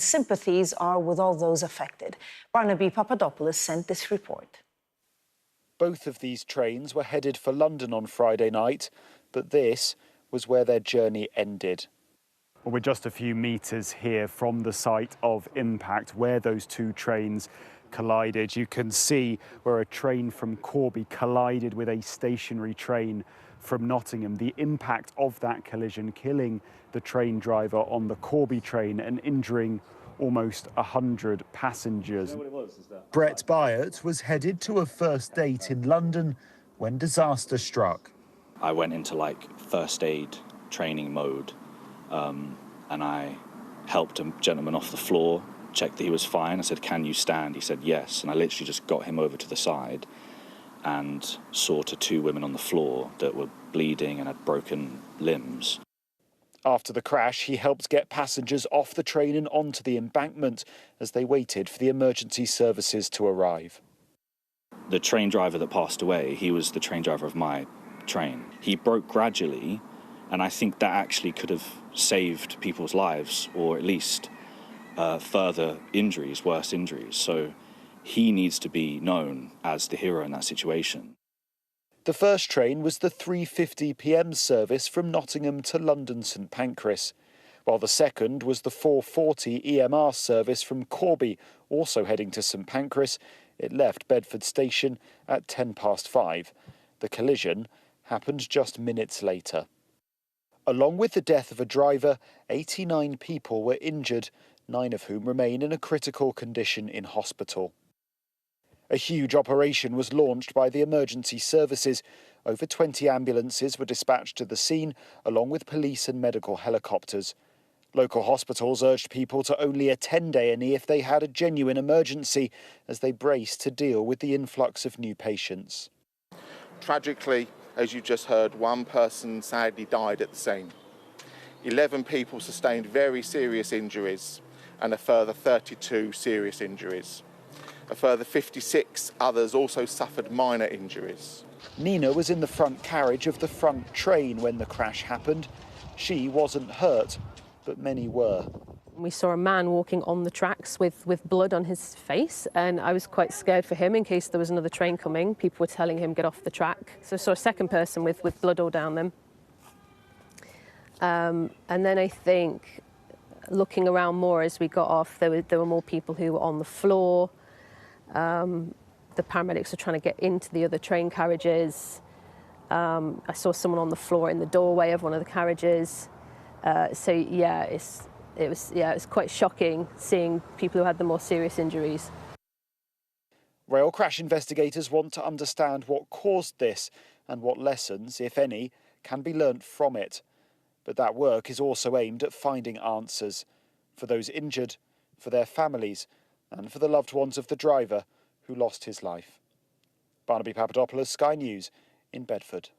Sympathies are with all those affected. Barnaby Papadopoulos sent this report. Both of these trains were headed for London on Friday night, but this was where their journey ended. Well, we're just a few metres here from the site of impact where those two trains collided. You can see where a train from Corby collided with a stationary train from Nottingham. The impact of that collision killing the train driver on the Corby train and injuring almost 100 passengers. Brett Byatt was headed to a first date in London when disaster struck. I went into first aid training mode and I helped a gentleman off the floor, checked that he was fine. I said, "Can you stand?" He said yes, and I literally just got him over to the side and saw to two women on the floor that were bleeding and had broken limbs. After the crash, he helped get passengers off the train and onto the embankment as they waited for the emergency services to arrive. The train driver that passed away, he was the train driver of my train. He broke gradually, and I think that actually could have saved people's lives, or at least further injuries, worse injuries. So he needs to be known as the hero in that situation. The first train was the 3:50 p.m. service from Nottingham to London St Pancras, while the second was the 4:40 EMR service from Corby, also heading to St Pancras. It left Bedford station at 5:10. The collision happened just minutes later. Along with the death of a driver, 89 people were injured, 9 of whom remain in a critical condition in hospital. A huge operation was launched by the emergency services. Over 20 ambulances were dispatched to the scene, along with police and medical helicopters. Local hospitals urged people to only attend A&E if they had a genuine emergency, as they braced to deal with the influx of new patients. Tragically, as you just heard, one person sadly died at the scene. 11 people sustained very serious injuries and a further 32 serious injuries. A further 56 others also suffered minor injuries. Nina was in the front carriage of the front train when the crash happened. She wasn't hurt, but many were. We saw a man walking on the tracks with blood on his face, and I was quite scared for him in case there was another train coming. People were telling him, get off the track. So I saw a second person with blood all down them. And then I think, looking around more as we got off, there were more people who were on the floor. The paramedics were trying to get into the other train carriages. I saw someone on the floor in the doorway of one of the carriages. So yeah, it was quite shocking seeing people who had the more serious injuries. Rail crash investigators want to understand what caused this and what lessons, if any, can be learnt from it. But that work is also aimed at finding answers for those injured, for their families, and for the loved ones of the driver who lost his life. Barnaby Papadopoulos, Sky News in Bedford.